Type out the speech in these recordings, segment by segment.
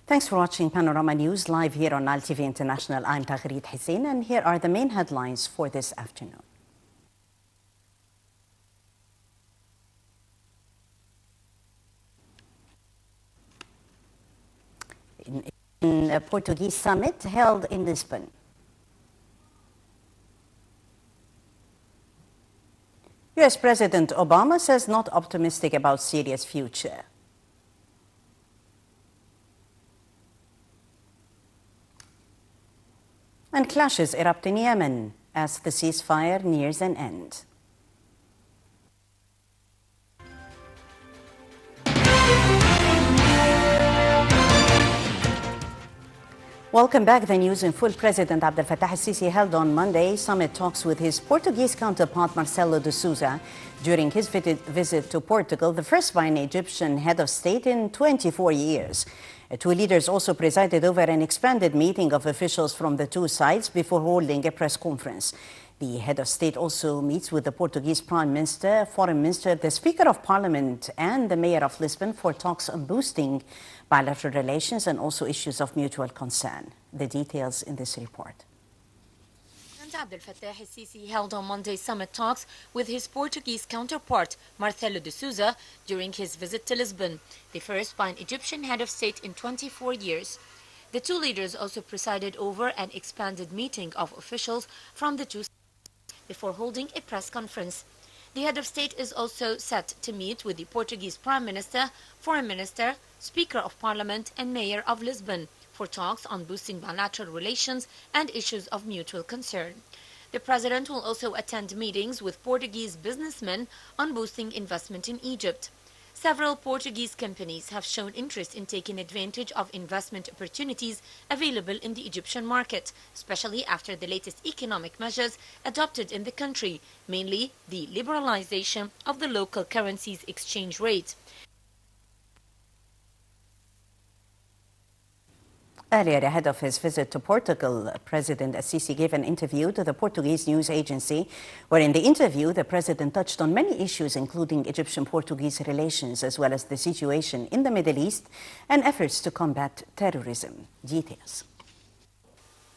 Thanks for watching Panorama News live here on Nile TV International. I'm Taghreed Hussein, and here are the main headlines for this afternoon. In a Portuguese summit held in Lisbon. US President Obama says not optimistic about Syria's future. And clashes erupt in Yemen as the ceasefire nears an end. Welcome back. The news in full. President Abdel Fattah al-Sisi held on Monday summit talks with his Portuguese counterpart Marcelo de Sousa during his visit to Portugal, the first by an Egyptian head of state in 24 years. Two leaders also presided over an expanded meeting of officials from the two sides before holding a press conference. The head of state also meets with the Portuguese Prime Minister, Foreign Minister, the Speaker of Parliament and the Mayor of Lisbon for talks on boosting bilateral relations and also issues of mutual concern. The details in this report. Abdel Fattah al-Sisi held on Monday summit talks with his Portuguese counterpart Marcelo de Sousa during his visit to Lisbon, the first by an Egyptian head of state in 24 years. The two leaders also presided over an expanded meeting of officials from the two sides before holding a press conference. The head of state is also set to meet with the Portuguese Prime Minister, Foreign Minister, Speaker of Parliament and Mayor of Lisbon for talks on boosting bilateral relations and issues of mutual concern. The president will also attend meetings with Portuguese businessmen on boosting investment in Egypt. Several Portuguese companies have shown interest in taking advantage of investment opportunities available in the Egyptian market, especially after the latest economic measures adopted in the country, mainly the liberalization of the local currency's exchange rate. Earlier, ahead of his visit to Portugal, President al-Sisi gave an interview to the Portuguese news agency, where in the interview, the president touched on many issues, including Egyptian-Portuguese relations, as well as the situation in the Middle East and efforts to combat terrorism. Details.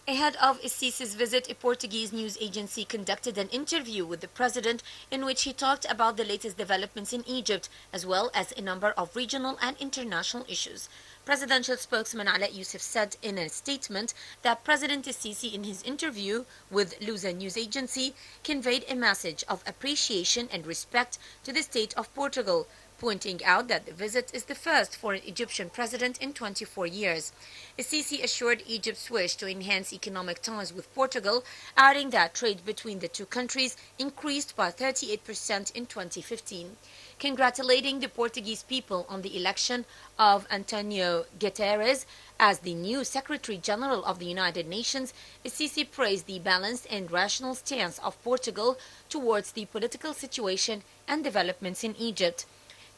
Ahead of al-Sisi's visit, a Portuguese news agency conducted an interview with the president in which he talked about the latest developments in Egypt, as well as a number of regional and international issues. Presidential spokesman Ala Youssef said in a statement that President al-Sisi, in his interview with Lusa news agency, conveyed a message of appreciation and respect to the state of Portugal, pointing out that the visit is the first for an Egyptian president in 24 years. al-Sisi assured Egypt's wish to enhance economic ties with Portugal, adding that trade between the two countries increased by 38% in 2015. Congratulating the Portuguese people on the election of Antonio Guterres as the new Secretary General of the United Nations, al-Sisi praised the balanced and rational stance of Portugal towards the political situation and developments in Egypt.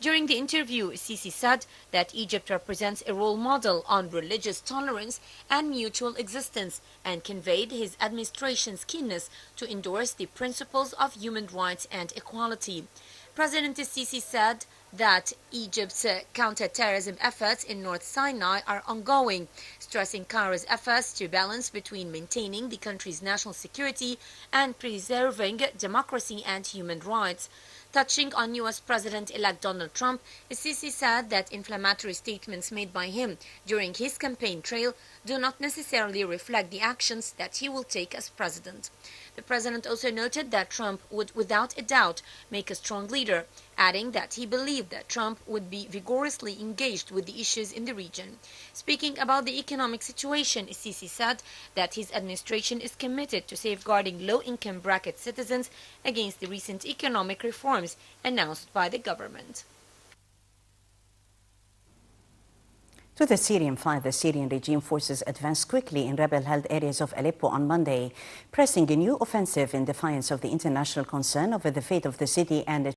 During the interview, al-Sisi said that Egypt represents a role model on religious tolerance and mutual existence, and conveyed his administration's keenness to endorse the principles of human rights and equality. President al-Sisi said that Egypt's counter-terrorism efforts in North Sinai are ongoing, stressing Cairo's efforts to balance between maintaining the country's national security and preserving democracy and human rights. Touching on U.S. President-elect Donald Trump, al-Sisi said that inflammatory statements made by him during his campaign trail do not necessarily reflect the actions that he will take as president. The president also noted that Trump would without a doubt make a strong leader, adding that he believed that Trump would be vigorously engaged with the issues in the region. Speaking about the economic situation, al-Sisi said that his administration is committed to safeguarding low-income bracket citizens against the recent economic reforms announced by the government. To the Syrian front, the Syrian regime forces advanced quickly in rebel-held areas of Aleppo on Monday, pressing a new offensive in defiance of the international concern over the fate of the city and